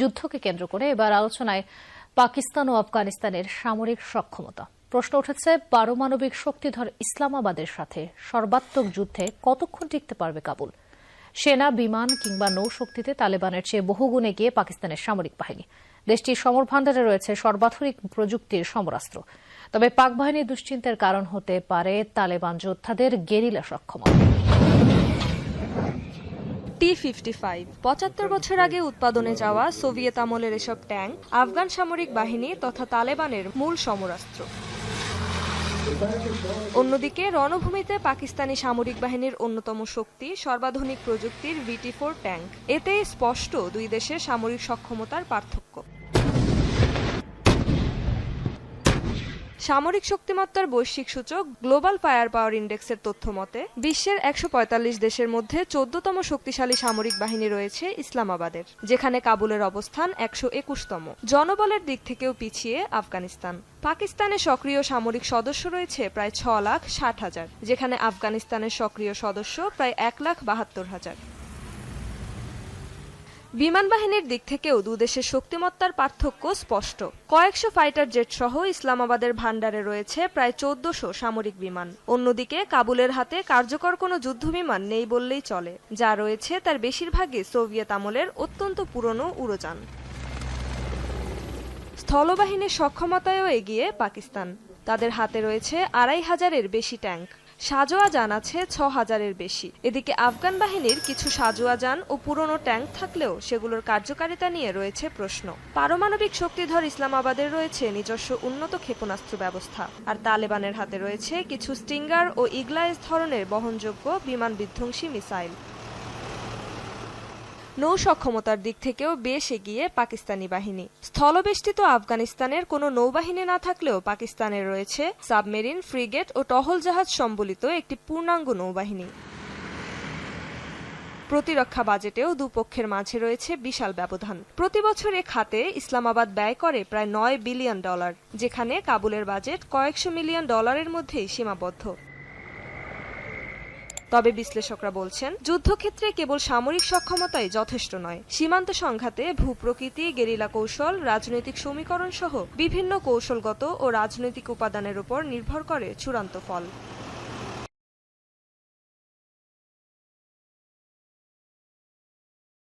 যুদ্ধকে কেন্দ্র করে এবার আলোচনায় পাকিস্তান ও আফগানিস্তানের সামরিক সক্ষমতা। প্রশ্ন উঠেছে, পারমাণবিক শক্তিধর ইসলামাবাদের সাথে সর্বাত্মক যুদ্ধে কতক্ষণ টিকতে পারবে কাবুল। সেনা, বিমান কিংবা নৌশক্তিতে তালেবানের চেয়ে বহুগুণ এগিয়ে পাকিস্তানের সামরিক বাহিনী। দেশটির সমর ভান্ডারে রয়েছে সর্বাধুনিক প্রযুক্তির সমরাস্ত্র। তবে পাক বাহিনীর দুশ্চিন্তার কারণ হতে পারে তালেবান যোদ্ধাদের গেরিলা সক্ষমতা। T-55 ৭৫ বছর আগে উৎপাদনে যাওয়া সোভিয়েত আমলের এসব ট্যাঙ্ক আফগান সামরিক বাহিনী তথা তালেবানের মূল সমরাস্ত্র। অন্যদিকে রণভূমিতে পাকিস্তানি সামরিক বাহিনীর অন্যতম শক্তি সর্বাধুনিক প্রযুক্তির VT-4 ট্যাঙ্ক। এতে স্পষ্ট দুই দেশের সামরিক সক্ষমতার পার্থক্য। সামরিক শক্তিমত্তার বৈশ্বিক সূচক গ্লোবাল ফায়ার পাওয়ার ইন্ডেক্সের তথ্য মতে বিশ্বের ১৪৫ দেশের মধ্যে ১৪তম শক্তিশালী সামরিক বাহিনী রয়েছে ইসলামাবাদের, যেখানে কাবুলের অবস্থান ১২১তম। জনবলের দিক থেকেও পিছিয়ে আফগানিস্তান। পাকিস্তানে সক্রিয় সামরিক সদস্য রয়েছে প্রায় ৬,৬০,০০০, যেখানে আফগানিস্তানের সক্রিয় সদস্য প্রায় ১,৭২,০০০। বিমান বাহিনীর দিক থেকেও দুদেশের শক্তিমত্তার পার্থক্য স্পষ্ট। কয়েকশো ফাইটার জেট সহ ইসলামাবাদের ভান্ডারে রয়েছে প্রায় ১৪০০ সামরিক বিমান। অন্যদিকে কাবুলের হাতে কার্যকর কোনো যুদ্ধবিমান নেই বললেই চলে, যা রয়েছে তার বেশিরভাগই সোভিয়েত আমলের অত্যন্ত পুরনো উড়োযান। স্থলবাহিনীর সক্ষমতায়ও এগিয়ে পাকিস্তান। তাদের হাতে রয়েছে ২৫০০-এর বেশি ট্যাঙ্ক, সাজোয়া যান আছে ৬,০০০-এর বেশি। এদিকে আফগান বাহিনীর কিছু সাজোয়া যান ও পুরনো ট্যাঙ্ক থাকলেও সেগুলোর কার্যকারিতা নিয়ে রয়েছে প্রশ্ন। পারমাণবিক শক্তিধর ইসলামাবাদের রয়েছে নিজস্ব উন্নত ক্ষেপণাস্ত্র ব্যবস্থা, আর তালেবানের হাতে রয়েছে কিছু স্টিঙ্গার ও ইগলাইস ধরনের বহনযোগ্য বিমান বিধ্বংসী মিসাইল। নৌ সক্ষমতার দিক থেকেও বেশ এগিয়ে পাকিস্তানি বাহিনী। স্থলবেষ্টিত আফগানিস্তানের কোনো নৌবাহিনী না থাকলেও পাকিস্তানের রয়েছে সাবমেরিন, ফ্রিগেট ও টহল জাহাজ সম্বলিত একটি পূর্ণাঙ্গ নৌবাহিনী। প্রতিরক্ষা বাজেটেও দুপক্ষের মাঝে রয়েছে বিশাল ব্যবধান। প্রতি বছর এ খাতে ইসলামাবাদ ব্যয় করে প্রায় $৯ বিলিয়ন, যেখানে কাবুলের বাজেট কয়েকশো মিলিয়ন ডলারের মধ্যেই সীমাবদ্ধ। তবে বিশ্লেষকরা বলছেন, যুদ্ধক্ষেত্রে কেবল সামরিক সক্ষমতাই যথেষ্ট নয়। সীমান্ত সংঘাতে ভূপ্রকৃতি, গেরিলা কৌশল, রাজনৈতিক সমীকরণ সহ বিভিন্ন কৌশলগত ও রাজনৈতিক উপাদানের উপর নির্ভর করে চূড়ান্ত ফল।